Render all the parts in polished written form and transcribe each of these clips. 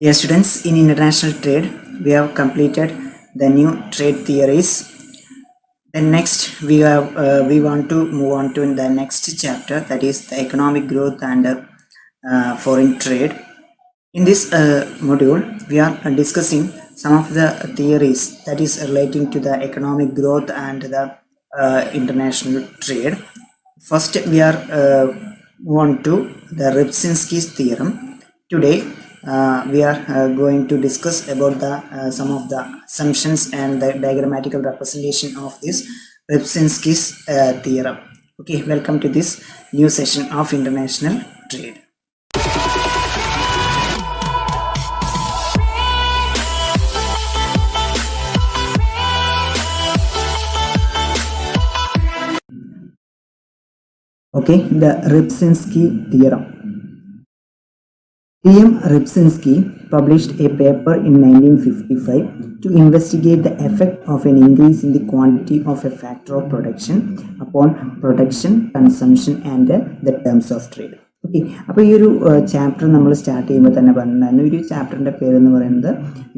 Dear students, in international trade, we have completed the new trade theories. Then next, we want to move on to the next chapter, that is the economic growth and foreign trade. In this module, we are discussing some of the theories that is relating to the economic growth and the international trade. First, we are move on to the Rybczynski's theorem. Today, we are going to discuss about the some of the assumptions and the diagrammatical representation of this Rybczynski's theorem. Okay, welcome to this new session of international trade. Okay, the Rybczynski theorem. T.M. Rybczynski published a paper in 1955 to investigate the effect of an increase in the quantity of a factor of production upon production, consumption and the terms of trade. Okay, അപ്പോൾ ഈ ഒരു chapter നമ്മൾ start ചെയ്യുമ്പോൾ തന്നെ പറഞ്ഞിട്ടുണ്ടായിരുന്നു, ഈ ഒരു ചാപ്റ്ററിൻ്റെ പേരെന്ന് പറയുന്നത്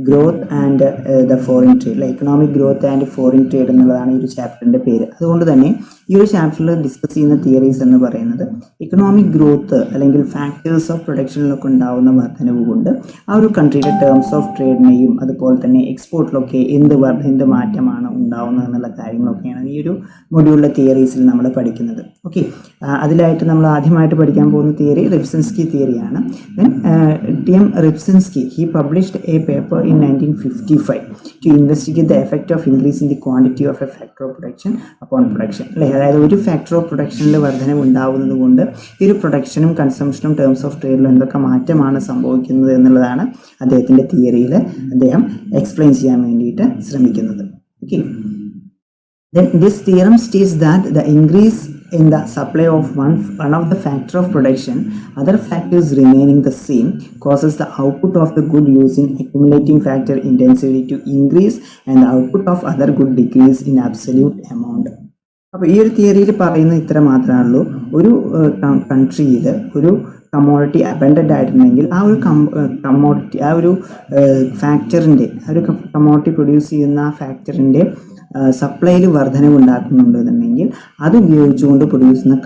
growth and the foreign trade, economic growth and foreign trade എന്നുള്ളതാണ് ഈ ഒരു ചാപ്റ്ററിൻ്റെ പേര്. അതുകൊണ്ട് തന്നെ ഈ ഒരു ചാപ്റ്ററിൽ ഡിസ്കസ് ചെയ്യുന്ന തിയറീസ് എന്ന് പറയുന്നത് എക്കണോമിക് ഗ്രോത്ത് അല്ലെങ്കിൽ ഫാക്ടേഴ്സ് ഓഫ് പ്രൊഡക്ഷനിലൊക്കെ ഉണ്ടാകുന്ന വർധനവ് കൊണ്ട് ആ ഒരു കൺട്രിയുടെ ടേംസ് ഓഫ് ട്രേഡിനെയും അതുപോലെ തന്നെ എക്സ്പോർട്ടിലൊക്കെ എന്ത് മാറ്റമാണ് ഉണ്ടാവുന്നത് എന്നുള്ള കാര്യങ്ങളൊക്കെയാണ് ഈ ഒരു മൊഡ്യൂളിലെ തിയറീസിൽ നമ്മൾ പഠിക്കുന്നത്. ഓക്കെ, അതിലായിട്ട് നമ്മൾ ആദ്യമായിട്ട് പഠിക്കാൻ പോകുന്ന theory Rybczynski theory-ആണ്. Then T.M. Rybczynski, he published a paper in 1955 to investigate the effect of increasing the quantity of a factor of production upon production. അല്ലേ, അതായത് ഒരു ഫാക്ടർ ഓഫ് പ്രൊഡക്ഷനിൽ വർധനവ് ഉണ്ടാകുന്നത് കൊണ്ട് ഈ ഒരു പ്രൊഡക്ഷനും കൺസംഷനും ടേംസ് ഓഫ് ട്രേഡിലും എന്തൊക്കെ മാറ്റമാണ് സംഭവിക്കുന്നത് എന്നുള്ളതാണ് അദ്ദേഹത്തിൻ്റെ തിയറിയിൽ അദ്ദേഹം എക്സ്പ്ലെയിൻ ചെയ്യാൻ വേണ്ടിയിട്ട് ശ്രമിക്കുന്നത്. Okay, then this theorem states that the increase in the supply of one of the factor of production, other factors remaining the same, causes the output of the good using accumulating factor intensity to increase and the output of other good decrease in absolute amount. അപ്പോൾ ഈ ഒരു തിയറിയിൽ പറയുന്ന ഇത്ര മാത്രമേ, ഒരു കൺട്രിയിൽ ഒരു commodity abundant ആയിട്ടുണ്ടെങ്കിൽ ആ ഒരു കമ്മോഡിറ്റി ആ ഒരു ഫാക്ടറിൻ്റെ ആ ഒരു കമ്മോഡിറ്റി പ്രൊഡ്യൂസ് ചെയ്യുന്ന ആ ഫാക്ടറിൻ്റെ സപ്ലൈയിൽ വർധനവ് ഉണ്ടാക്കുന്നുണ്ടെന്നുണ്ടെങ്കിൽ അത് ഉപയോഗിച്ചുകൊണ്ട് പ്രൊഡ്യൂസ് ചെയ്യുന്ന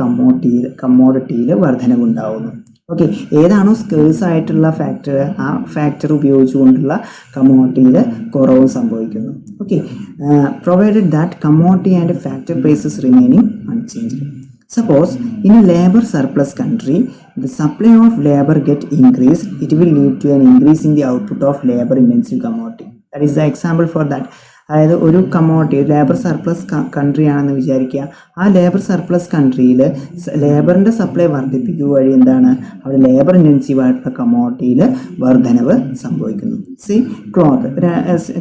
കമ്മോഡിറ്റിയിൽ വർധനവ് ഉണ്ടാവുന്നു. ഓക്കെ, ഏതാണോ സ്കേഴ്സ് ആയിട്ടുള്ള ഫാക്ടർ ആ ഫാക്ടർ ഉപയോഗിച്ചുകൊണ്ടുള്ള കമ്മോഡിറ്റിയിൽ കുറവ് സംഭവിക്കുന്നു. Okay, provided that commodity and factor prices remaining unchanged. Suppose in a labor surplus country, the supply of labor get increased, it will lead to an increase in the output of labor intensive commodity. That is the example for that. അതായത് ഒരു commodity labour surplus country ആണെന്ന് വിചാരിക്കുക. ആ labour surplus കൺട്രിയിൽ ലേബറിൻ്റെ supply വർദ്ധിപ്പിക്കുക വഴി എന്താണ്, അവിടെ labour intensive ആയിട്ടുള്ള കമ്മോഡിറ്റിയിൽ വർധനവ് സംഭവിക്കുന്നു. സി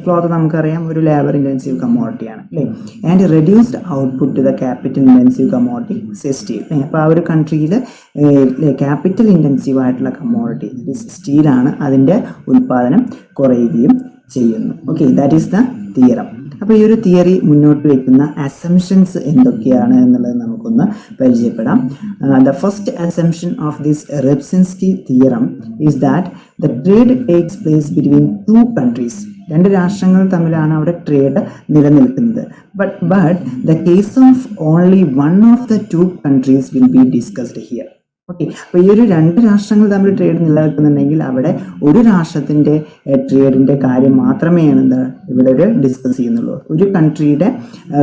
ക്ലോത്ത് നമുക്കറിയാം ഒരു ലേബർ ഇൻറ്റൻസീവ് കമ്മോഡിറ്റിയാണ് അല്ലേ. And reduced output the capital intensive commodity steel. അപ്പോൾ ആ ഒരു കൺട്രിയിൽ ക്യാപിറ്റൽ ഇൻറ്റൻസീവ് ആയിട്ടുള്ള കമ്മോഡിറ്റി സ്റ്റീലാണ്, അതിൻ്റെ ഉൽപ്പാദനം കുറയുകയും ചെയ്യുന്നു. Okay, that is the theorem. അപ്പോൾ ഈ ഒരു തിയറി മുന്നോട്ട് വയ്ക്കുന്ന അസംഷൻസ് എന്തൊക്കെയാണ് എന്നുള്ളത് നമുക്കൊന്ന് പരിചയപ്പെടാം. The first assumption of this Rybczynski theorem is that the trade takes place between two countries. രണ്ട് രാഷ്ട്രങ്ങൾ തമ്മിലാണ് അവിടെ ട്രേഡ് നിലനിൽക്കുന്നത്. But the case of only one of the two countries will be discussed here. Okay, അപ്പോൾ ഈ ഒരു രണ്ട് രാഷ്ട്രങ്ങൾ തമ്മിൽ ട്രേഡ് നിലനിൽക്കുന്നുണ്ടെങ്കിൽ അവിടെ ഒരു രാഷ്ട്രത്തിൻ്റെ ട്രേഡിൻ്റെ കാര്യം മാത്രമേ ഇവിടെ ഒരു ഡിസ്കസ് ചെയ്യുന്നുള്ളൂ. ഒരു കൺട്രിയുടെ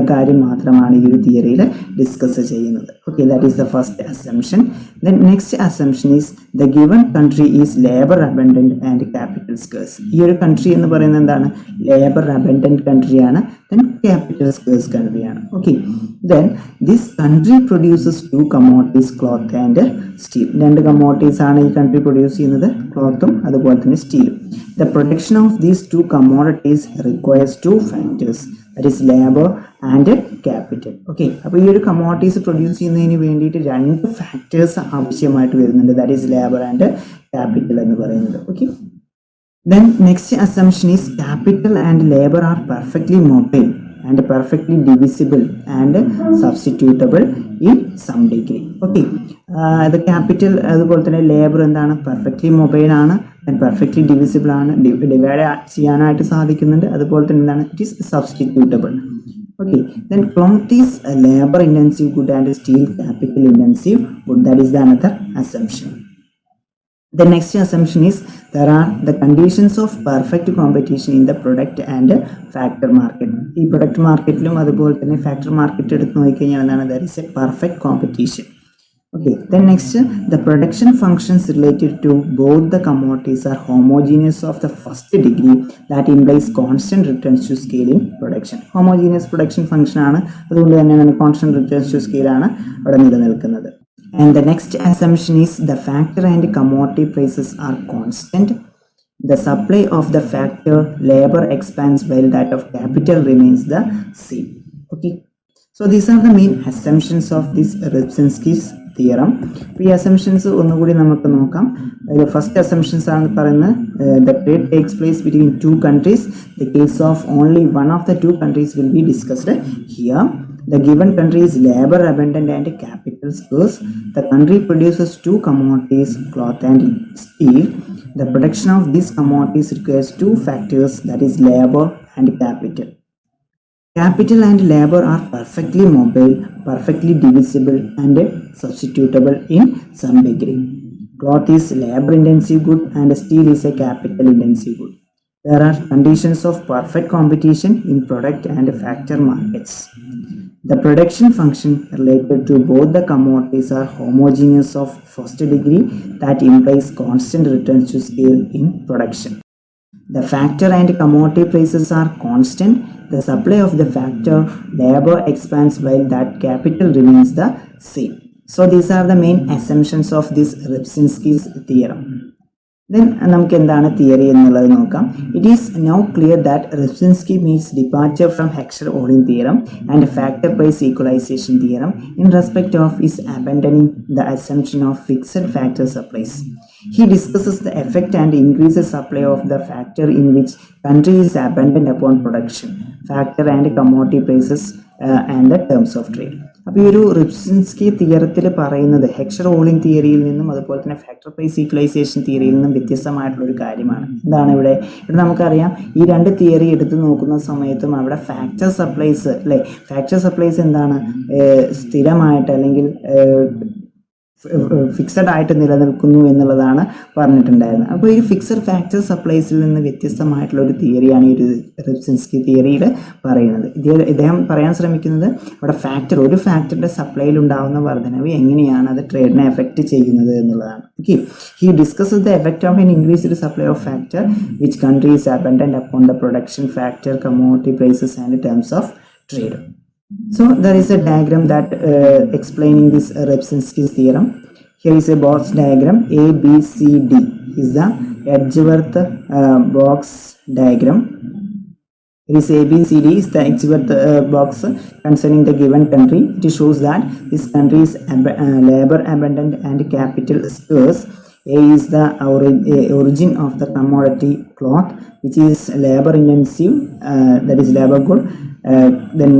കാര്യം മാത്രമാണ് ഈ ഒരു തിയറിയിൽ ഡിസ്കസ് ചെയ്യുന്നത്. Okay, that is the first assumption. Then next assumption is the given country is labour abundant and capital scarce. ഈ ഒരു കൺട്രി എന്ന് പറയുന്നത് എന്താണ്, ലേബർ അബൻഡൻറ്റ് കൺട്രിയാണ്, ദെൻ ക്യാപിറ്റൽ സ്കേഴ്സ് കൺട്രിയാണ്. Okay, then this country produces two commodities cloth and steel. രണ്ട് commodities ആണ് ഈ കൺട്രി പ്രൊഡ്യൂസ് ചെയ്യുന്നത്, ക്ലോത്തും അതുപോലെ തന്നെ സ്റ്റീലും. The production of these two commodities requires two factors, that is labour and capital. Okay, അപ്പോൾ ഈ ഒരു കമ്മോഡിറ്റീസ് പ്രൊഡ്യൂസ് ചെയ്യുന്നതിന് വേണ്ടിയിട്ട് രണ്ട് ഫാക്ടേഴ്സ് ആവശ്യമായിട്ട് വരുന്നുണ്ട്, that is labour and capital എന്ന് പറയുന്നത്. Okay, then next assumption is capital and labor are perfectly mobile and perfectly divisible and substitutable in some degree. Okay, the capital അതുപോലെ തന്നെ ലേബർ എന്താണ്, പെർഫെക്റ്റ്ലി മൊബൈൽ ആണ്, then perfectly divisible ആണ്, divide ചെയ്യാനായിട്ട് സാധിക്കുന്നുണ്ട്. അതുപോലെ തന്നെ എന്താണ്, it is substitutable. Okay, then cloth is a labor intensive good and steel capital intensive good. That is the another assumption. The next assumption is there are the conditions of perfect competition in the product and factor market. ഈ product മാർക്കറ്റിലും അതുപോലെ തന്നെ factor market എടുത്ത് നോക്കിക്കഴിഞ്ഞാൽ എന്താണ്, there is a perfect competition. Okay, then next, the production functions related to both the commodities are homogeneous of the first degree. That implies constant returns to scale in production. Homogeneous production function ആണ്, അതുകൊണ്ട് തന്നെ constant returns to scale ആണ് അവിടെ നിലനിൽക്കുന്നത്. And the next assumption is the factor and commodity prices are constant. The supply of the factor labor expands while that of capital remains the same. Okay, so these are the main assumptions of this Rybczynski's theorem. ഈ assumptions ഒന്നുകൂടി നമുക്ക് നോക്കാം. First assumptions ആണ് പറയുന്നത് the trade takes place between two countries. The case of only one of the two countries will be discussed here. The given country is labor abundant and capital scarce. The country produces two commodities, cloth and steel. The production of these commodities requires two factors, that is labor and capital. Capital and labor are perfectly mobile, perfectly divisible and substitutable in some degree. Cloth is labor intensive good and steel is a capital intensive good. There are conditions of perfect competition in product and factor markets. The production function related to both the commodities are homogeneous of first degree. That implies constant returns to scale in production. The factor and commodity prices are constant. The supply of the factor labor expands while that capital remains the same. So these are the main assumptions of this Rybczynski's theorem. Then നമുക്ക് എന്താണ് theory എന്നുള്ളത് നോക്കാം. It is now clear that Rybczynski makes departure from Heckscher-Ohlin theorem and factor price equalization theorem in respect of his abandoning the assumption of fixed factor supplies. He discusses the effect and increases supply of the factor in which country is abundant upon production, factor and commodity prices and the terms of trade. അപ്പോൾ ഈ ഒരു Rybczynski തിയറത്തിൽ പറയുന്നത് ഹെക്ഷർ-ഓളിൻ തിയറിയിൽ നിന്നും അതുപോലെ തന്നെ factor price equalisation തിയറിയിൽ നിന്നും വ്യത്യസ്തമായിട്ടുള്ളൊരു കാര്യമാണ്. എന്താണ് ഇവിടെ നമുക്കറിയാം, ഈ രണ്ട് തിയറി എടുത്ത് നോക്കുന്ന സമയത്തും അവിടെ ഫാക്ടർ സപ്ലൈസ് അല്ലേ, ഫാക്ടർ സപ്ലൈസ് എന്താണ്, സ്ഥിരമായിട്ട് അല്ലെങ്കിൽ ഫിക്സഡ് ആയിട്ട് നിലനിൽക്കുന്നു എന്നുള്ളതാണ് പറഞ്ഞിട്ടുണ്ടായിരുന്നത്. അപ്പോൾ ഈ ഫിക്സഡ് ഫാക്ടർ സപ്ലൈസിൽ നിന്ന് വ്യത്യസ്തമായിട്ടുള്ള ഒരു തിയറിയാണ് ഈ ഒരു Rybczynski തിയറിയിൽ പറയുന്നത്. ഇദ്ദേഹം പറയാൻ ശ്രമിക്കുന്നത് അവിടെ ഒരു ഫാക്ടറിൻ്റെ സപ്ലൈയിൽ ഉണ്ടാകുന്ന വർധനവ് എങ്ങനെയാണ് അത് ട്രേഡിനെ എഫക്റ്റ് ചെയ്യുന്നത് എന്നുള്ളതാണ്. Okay, he discusses the effect of an increased supply of factor which country is abundant upon the production factor commodity prices and terms of trade. So there is a diagram that explaining this Rybczynski's theorem. Here is a box diagram. A, B, C, D is the Edgeworth box diagram. Here is A, B, C, D is the Edgeworth box concerning the given country. It shows that this country is labor abundant and capital scarce. A is the origin of the commodity cloth, which is labor intensive, that is labor good. Then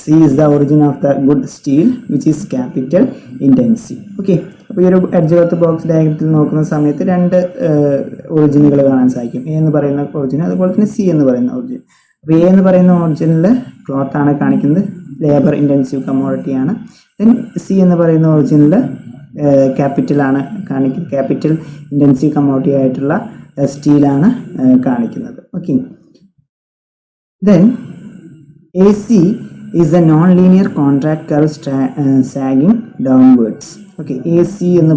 C is the origin of the good steel, which is capital intensive. Okay, അപ്പോൾ ഈ ഒരു എഡ്ജ്വർത്ത് box ഡയഗ്രത്തിൽ നോക്കുന്ന സമയത്ത് രണ്ട് ഒറിജിനുകൾ കാണാൻ സാധിക്കും. A എന്ന് പറയുന്ന ഒറിജിൻ, അതുപോലെ തന്നെ സി എന്ന് പറയുന്ന ഒറിജിൻ. അപ്പോൾ എ എന്ന് പറയുന്ന ഒറിജിനിൽ ക്ലോത്ത് ആണ് കാണിക്കുന്നത്, ലേബർ ഇൻറ്റൻസീവ് കമ്മോഡിറ്റിയാണ്. ദെൻ സി എന്ന് പറയുന്ന ഒറിജിനിൽ ക്യാപിറ്റലാണ് കാണിക്കുന്നത്, ക്യാപിറ്റൽ ഇൻറ്റൻസീവ് കമ്മോഡിറ്റി ആയിട്ടുള്ള സ്റ്റീലാണ് കാണിക്കുന്നത്. Okay, then AC is a non-linear contract curve sagging downwards. Okay, AC എന്ന്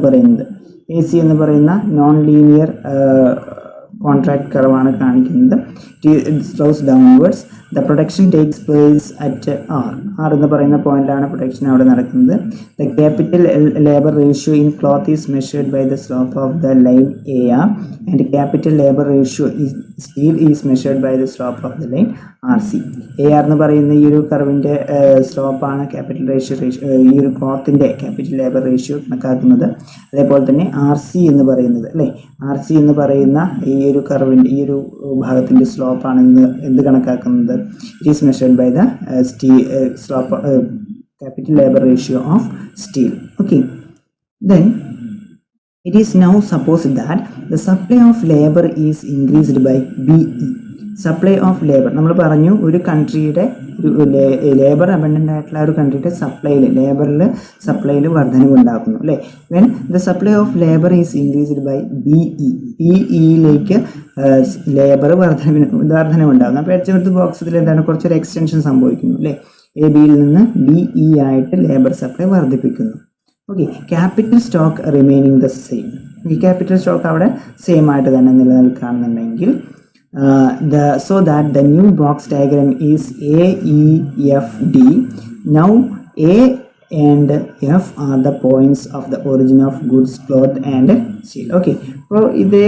പറയുന്ന non-linear contract curve ആണ് കാണിക്കുന്നത്. It slows downwards. The production takes place at R എന്ന് പറയുന്ന പോയിന്റാണ് പ്രൊഡക്ഷൻ അവിടെ നടക്കുന്നത്. The capital labor ratio in cloth is measured by the slope of the line AR and capital labor ratio in steel is measured by the slope of the line RC. AR എന്ന് പറയുന്ന ഈ ഒരു കർവിൻ്റെ സ്ലോപ്പാണ് capital ratio ഈ ഒരു ക്ലോത്തിൻ്റെ capital labour ratio കണക്കാക്കുന്നത്. അതേപോലെ തന്നെ RC എന്ന് പറയുന്നത് അല്ലേ, RC എന്ന് പറയുന്ന ഈ ഒരു കർവിൻ്റെ ഈ ഒരു ഭാഗത്തിൻ്റെ സ്ലോപ്പാണ് എന്ത് കണക്കാക്കുന്നത്. It is measured by the slope capital labor ratio of steel. Okay, then It is now supposed that the supply of labor is increased by BE. Supply of labour നമ്മൾ പറഞ്ഞു, ഒരു കൺട്രിയുടെ ലേബർ അബണ്ടൻ്റ് ആയിട്ടുള്ള ഒരു കൺട്രിയുടെ ലേബറിൽ സപ്ലൈയിൽ വർധനവ് ഉണ്ടാക്കുന്നു അല്ലേ. When the supply of labour is increased by BE, BEയിലേക്ക് labour വർധനവ് ഉണ്ടാകുന്നു. അപ്പോൾ എച്ച് ബോക്സിൽ എന്താണ്, കുറച്ചൊരു എക്സ്റ്റൻഷൻ സംഭവിക്കുന്നു അല്ലേ. ABയിൽ നിന്ന് BE ആയിട്ട് ലേബർ സപ്ലൈ വർദ്ധിപ്പിക്കുന്നു. Okay, capital stock remaining the same. ഈ ക്യാപിറ്റൽ സ്റ്റോക്ക് അവിടെ സെയിം ആയിട്ട് തന്നെ നിലനിൽക്കുകയാണെന്നുണ്ടെങ്കിൽ so that the new box diagram is AEFD. Now A and F are the points of the origin of goods, cloth and steel. Okay, അപ്പോൾ ഇത്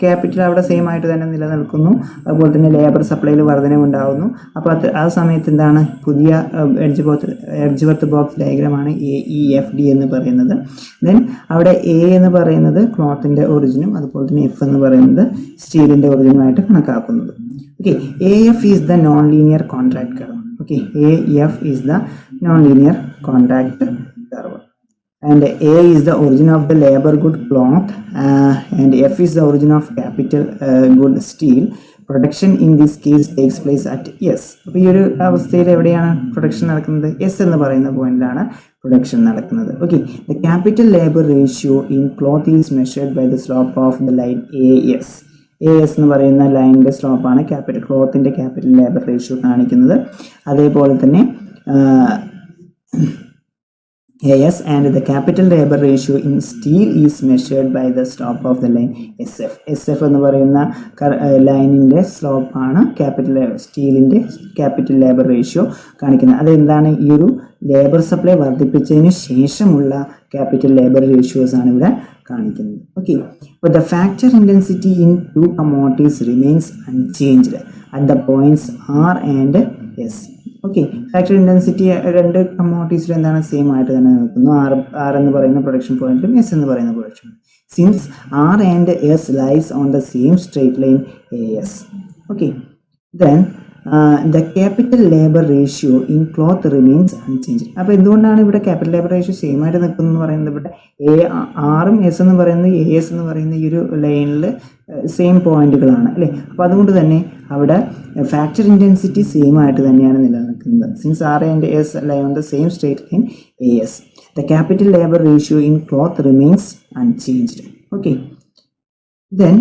capital അവിടെ same ആയിട്ട് തന്നെ നിലനിൽക്കുന്നു. അതുപോലെ തന്നെ ലേബർ സപ്ലൈയിൽ വർധനവുണ്ടാകുന്നു. അപ്പോൾ ആ സമയത്ത് എന്താണ്, പുതിയ എഡ്ജ്വർത്ത് ബോക്സ് ഡയഗ്രമാണ് AEFD എന്ന് പറയുന്നത്. ദെൻ അവിടെ A എന്ന് പറയുന്നത് ക്ലോത്തിൻ്റെ ഒറിജിനും അതുപോലെ തന്നെ F എന്ന് പറയുന്നത് സ്റ്റീലിൻ്റെ ഒറിജിനുമായിട്ട് കണക്കാക്കുന്നത്. Okay, AF is the non linear contract curve. Okay, AF is the non-linear contract curve, and A is the origin of the labor good cloth, and F is the origin of capital good steel. Production in this case takes place at S. അപ്പോൾ ഈ ഒരു അവസ്ഥയിൽ എവിടെയാണ് production നടക്കുന്നത്? S എന്ന് പറയുന്ന പോയിന്റിലാണ് production നടക്കുന്നത്. Okay, the capital labor ratio in cloth is measured by the slope of the line AS. AS എന്ന് പറയുന്ന ലൈനിൻ്റെ സ്ലോപ്പാണ് ക്ലോത്തിൻ്റെ ക്യാപിറ്റൽ ലേബർ റേഷ്യോ കാണിക്കുന്നത്. അതേപോലെ തന്നെ AS and the capital labor ratio in steel is measured by the slope of the line SF. SF എന്ന് പറയുന്ന ലൈനിൻ്റെ സ്ലോപ്പാണ് സ്റ്റീലിൻ്റെ ക്യാപിറ്റൽ ലേബർ റേഷ്യോ കാണിക്കുന്നത്. അതെന്താണ്, ഈ ഒരു ലേബർ സപ്ലൈ വർദ്ധിപ്പിച്ചതിന് ശേഷമുള്ള ക്യാപിറ്റൽ ലേബർ റേഷ്യോസ് ആണ് ഇവിടെ കാണിക്കുന്നത്. ഓക്കെ, അപ്പോൾ the factor intensity in to commodities remains unchanged at the points R and S. Okay, factor intensity രണ്ട് കമോഡിറ്റീസിലും എന്താണ്, സെയിം ആയിട്ട് തന്നെ നിൽക്കുന്നു. R എന്ന് പറയുന്ന പ്രൊഡക്ഷൻ പോയിന്റിലും S എന്ന് പറയുന്ന പ്രൊഡക്ഷൻ. Since R and S lies on the same straight line AS. Okay, then the capital labour ratio in cloth remains unchange. അപ്പോൾ എന്തുകൊണ്ടാണ് ഇവിടെ ക്യാപിറ്റൽ ലേബർ റേഷ്യോ സെയിം ആയിട്ട് നിൽക്കുന്നത് എന്ന് പറയുന്നത്? ഇവിടെ ആറും S എന്ന് പറയുന്നത് AS എന്ന് പറയുന്ന ഈ ഒരു ലൈനിൽ സെയിം പോയിന്റുകളാണ് അല്ലേ. അപ്പോൾ അതുകൊണ്ട് തന്നെ അവിടെ ഫാക്ടർ ഇൻറ്റൻസിറ്റി സെയിം ആയിട്ട് തന്നെയാണ് നിലനിൽക്കുന്നത്. Since R and S lie on the same straight line AS, the capital labour ratio in cloth remains unchanged. Okay, then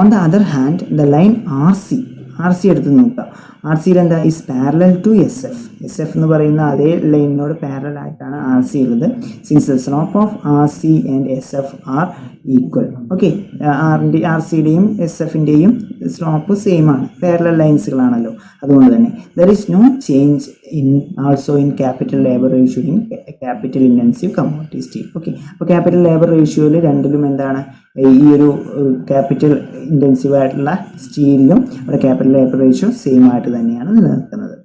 on the other hand the line RC എടുത്ത് നോക്കുക. RCയിൽ എന്താ, is parallel to SF. SF എന്ന് പറയുന്ന അതേ ലൈനിനോട് parallel ആയിട്ടാണ് RC ഉള്ളത്. Since the slope of RC and SF are equal. Okay, RCയുടെയും SF-ൻ്റെയും സ്ലോപ്പ് സെയിം ആണ്, പാരലൽ ലൈൻസുകളാണല്ലോ. അതുകൊണ്ട് തന്നെ there is no change also in capital labor ratio in capital intensive commodity steel. Okay, അപ്പോൾ ക്യാപിറ്റൽ ലേബർ റേഷ്യോയിൽ രണ്ടിലും എന്താണ്, ഈ ഒരു ക്യാപിറ്റൽ ഇൻറ്റൻസീവ് ആയിട്ടുള്ള സ്റ്റീലിലും അവിടെ ക്യാപിറ്റൽ ലേബർ റേഷ്യോ സെയിം ആയിട്ട് തന്നെയാണ് നിലനിൽക്കുന്നത്.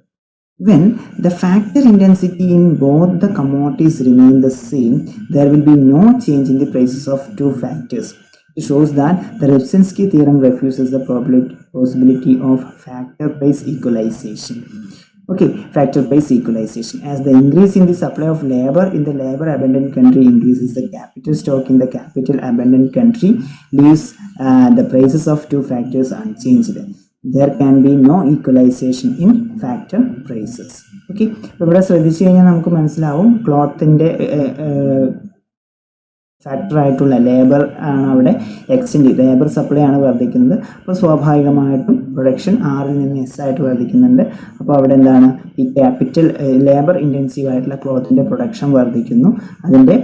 When the factor intensity in both the commodities remain the same, there will be no change in the prices of two factors. It shows that the Revsensky theorem refuses the possibility of factor price equalization. Okay, factor price equalization. As the increase in the supply of labor in the labor abundant country increases the capital stock in the capital abundant country, leaves the prices of two factors unchanged. There can be no equalization in factor prices. Okay, ഇവിടെ ശ്രദ്ധിച്ചു കഴിഞ്ഞാൽ നമുക്ക് മനസ്സിലാവും ക്ലോത്തിൻ്റെ factor ആയിട്ടുള്ള labour ആണ് അവിടെ labour supply ആണ് വർദ്ധിക്കുന്നത്. അപ്പോൾ സ്വാഭാവികമായിട്ടും പ്രൊഡക്ഷൻ ആറിൽ നിന്ന് S ആയിട്ട് വർദ്ധിക്കുന്നുണ്ട്. അപ്പോൾ അവിടെ എന്താണ്, ഈ ക്യാപിറ്റൽ ലേബർ ഇൻറ്റൻസീവ് ആയിട്ടുള്ള ക്ലോത്തിൻ്റെ പ്രൊഡക്ഷൻ വർദ്ധിക്കുന്നു, അതിൻ്റെ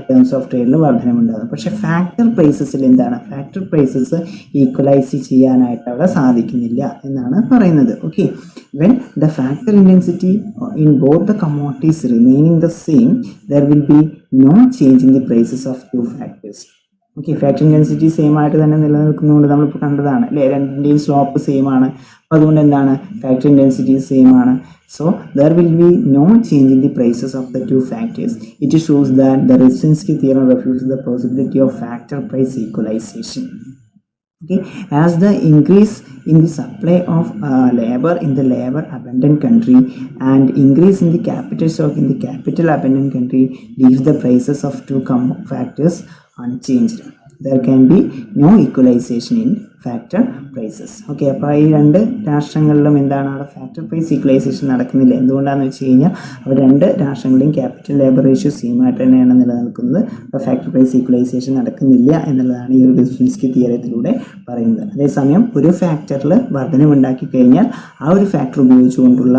ടേംസ് ഓഫ് ട്രേഡിൽ വർധനമുണ്ടാകുന്നു. പക്ഷേ ഫാക്ടർ പ്രൈസസിൽ എന്താണ്, ഫാക്ടർ പ്രൈസസ് ഈക്വലൈസ് ചെയ്യാനായിട്ട് അവിടെ സാധിക്കുന്നില്ല എന്നാണ് പറയുന്നത്. Okay, when the factor intensity in both the commodities remaining the same, there will be no change in the prices of two factors. Okay, factor intensity same ആയിട്ട് തന്നെ നിലനിൽക്കുന്നതുകൊണ്ട് നമ്മളിപ്പോൾ കണ്ടതാണ് അല്ലേ, രണ്ടിൻ്റെയും സ്ലോപ്പ് സെയിം ആണ്. അപ്പോൾ അതുകൊണ്ട് എന്താണ്, ഫാക്ടർ ഇൻറ്റൻസിറ്റി സെയിം ആണ്. So there will be no change in the prices of the two factors. It shows that the Revsensky theorem refuses the possibility of factor price equalization. Okay, as the increase in the supply of labor in the labor abundant country and increase in the capital stock in the capital abundant country leaves the prices of two factors unchanged. There can be no equalization in factor prices. Okay, അപ്പോൾ ഈ രണ്ട് രാഷ്ട്രങ്ങളിലും എന്താണ് അവിടെ factor price equalisation നടക്കുന്നില്ല. എന്തുകൊണ്ടാണെന്ന് വെച്ച് കഴിഞ്ഞാൽ അവർ രണ്ട് രാഷ്ട്രങ്ങളുടെയും ക്യാപിറ്റൽ ലേബർ റേഷ്യോ സെയിമായിട്ട് തന്നെയാണ് നിലനിൽക്കുന്നത്. അപ്പോൾ ഫാക്ടർ പ്രൈസ് ഈക്വലൈസേഷൻ നടക്കുന്നില്ല എന്നുള്ളതാണ് ഈ ഒരു വിസ്ഫിൻസ്കി തിയറത്തിലൂടെ പറയുന്നത്. അതേസമയം ഒരു ഫാക്ടറിൽ വർധനവുണ്ടാക്കി കഴിഞ്ഞാൽ ആ ഒരു ഫാക്ടർ ഉപയോഗിച്ചുകൊണ്ടുള്ള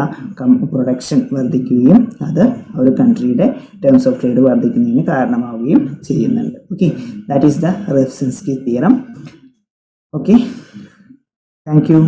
പ്രൊഡക്ഷൻ വർദ്ധിക്കുകയും അത് ആ ഒരു കൺട്രിയുടെ ടേംസ് ഓഫ് ട്രേഡ് വർദ്ധിക്കുന്നതിന് കാരണമാവുകയും ചെയ്യുന്നുണ്ട്. Okay, that is the Rybczynski theorem. Okay, thank you.